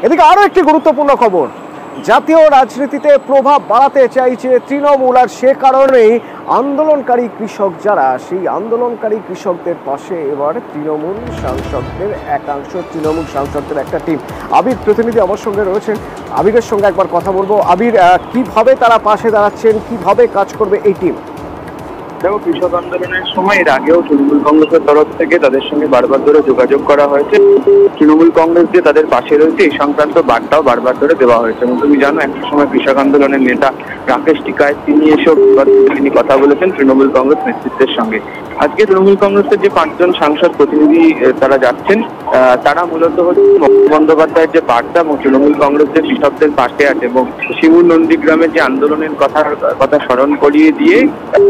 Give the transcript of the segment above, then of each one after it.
এদিকে আরো একটি গুরুত্বপূর্ণ খবর, জাতীয় রাজনীতিতে প্রভাব বাড়াতে চাইছে তৃণমূল, আর সে কারণেই আন্দোলনকারী কৃষক যারা, সেই আন্দোলনকারী কৃষকদের পাশে এবার তৃণমূল সাংসদদের একাংশ, তৃণমূল সাংসদদের একটা টিম। আবির প্রতিনিধি আমার সঙ্গে রয়েছেন, আবিরের সঙ্গে একবার কথা বলবো। আবির, কিভাবে তারা পাশে দাঁড়াচ্ছেন, কিভাবে কাজ করবে এই টিম? দেখো, কৃষক আন্দোলনের সময় এর আগেও তৃণমূল কংগ্রেসের তরফ থেকে তাদের সঙ্গে বারবার ধরে যোগাযোগ করা হয়েছে। তৃণমূল কংগ্রেস যে তাদের পাশে রয়েছে এই সংক্রান্ত বার্তাও বারবার ধরে দেওয়া হয়েছে। এবং তুমি জানো, একটা সময় কৃষক আন্দোলনের নেতা রাকেশ টিকায়েত তিনি এসব তিনি কথা বলেছেন তৃণমূল কংগ্রেস নেতৃত্বের সঙ্গে। আজকে তৃণমূল কংগ্রেসের যে 5 জন সাংসদ প্রতিনিধি তারা যাচ্ছেন, তারা মূলত হচ্ছে মমতা বন্দ্যোপাধ্যায়ের যে বার্তা এবং তৃণমূল কংগ্রেস যে কৃষকদের পাশে আছে এবং শিমুর নন্দীগ্রামের যে আন্দোলনের কথা স্মরণ করিয়ে দিয়ে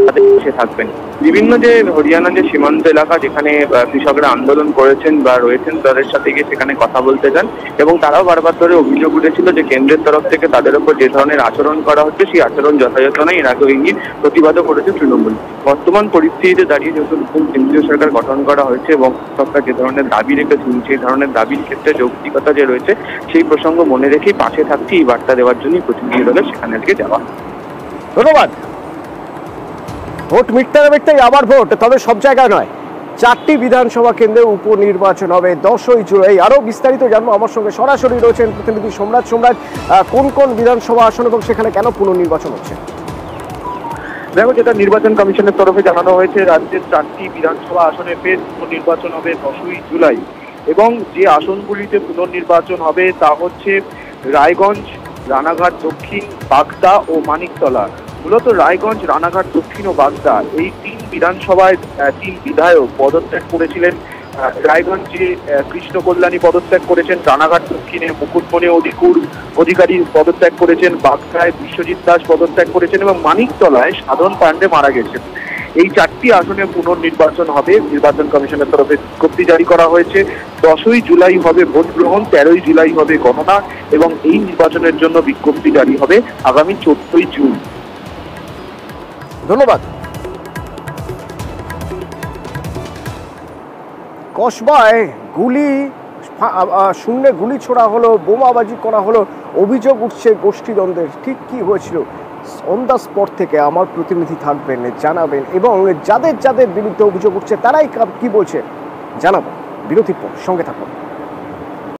তাদের পাশে থাকবেন। বিভিন্ন যে হরিয়ানা যে সীমান্ত এলাকা যেখানে কৃষকরা আন্দোলন করেছেন বা রয়েছেন, তাদের সাথে গিয়ে সেখানে কথা বলতে চান এবং তারাও বারবার ধরে অভিযোগ উঠেছিল যে কেন্দ্রের তরফ থেকে তাদের উপর যে ধরনের আচরণ করা হচ্ছে সেই আচরণ যথাযথ নয়। এর আগেও ইঙ্গিত প্রতিবাদও করেছে তৃণমূল। বর্তমান পরিস্থিতিতে দাঁড়িয়ে যেহেতু নতুন কেন্দ্রীয় সরকার গঠন করা হয়েছে এবং সরকার যে ধরনের দাবি রেখেছেন, সেই ধরনের দাবির ক্ষেত্রে যৌক্তিকতা যে রয়েছে সেই প্রসঙ্গ মনে রেখেই পাশে থাকতে এই বার্তা দেওয়ার জন্য প্রতিনিধি দলের সেখানে আজকে যাওয়া। ধন্যবাদ। ভোট মিটতে আবার ভোট, তবে সব জায়গায় নয়। 4টি বিধানসভা কেন্দ্রে উপনির্বাচন হবে 10ই জুলাই। আরো বিস্তারিত জানবো, আমার সঙ্গে সরাসরি রয়েছেন প্রতিনিধি সম্রাট। কোন কোন বিধানসভা আসন এবং সেখানে কেন পুনর্নির্বাচন হচ্ছে? দেখো, যেটা নির্বাচন কমিশনের তরফে জানানো হয়েছে, রাজ্যের 4টি বিধানসভা আসনে ফের পুনর্নির্বাচন হবে 10ই জুলাই। এবং যে আসনগুলিতে পুনর্নির্বাচন হবে তা হচ্ছে রায়গঞ্জ, রানাঘাট দক্ষিণ, বাগদা ও মানিকতলা। মূলত রায়গঞ্জ, রানাঘাট দক্ষিণ ও বাগদা এই 3 বিধানসভায় 3 বিধায়ক পদত্যাগ করেছিলেন। রায়গঞ্জে কৃষ্ণ কল্যাণী পদত্যাগ করেছেন, রানাঘাট দক্ষিণে মুকুটমণি অধিকারী পদত্যাগ করেছেন, বাগদায় বিশ্বজিৎ দাস পদত্যাগ করেছেন এবং মানিকতলায় সাধন পাণ্ডে মারা গেছেন। এই 4টি আসনে পুনর্নির্বাচন হবে। নির্বাচন কমিশনের তরফে বিজ্ঞপ্তি জারি করা হয়েছে। 10ই জুলাই হবে ভোট গ্রহণ, 13ই জুলাই হবে গণনা এবং এই নির্বাচনের জন্য বিজ্ঞপ্তি জারি হবে আগামী 14ই জুন। ধন্যবাদ। কসবায় শূন্যে গুলি ছোড়া হলো, বোমাবাজি করা হলো, অভিযোগ উঠছে গোষ্ঠীদ্বন্দ্বের। ঠিক কি হয়েছিল অন দ্য স্পট থেকে আমার প্রতিনিধি থাকবেন, জানাবেন এবং যাদের যাদের বিরুদ্ধে অভিযোগ উঠছে তারাই কি বলছে জানাবো। বিরতির পর সঙ্গে থাকুন।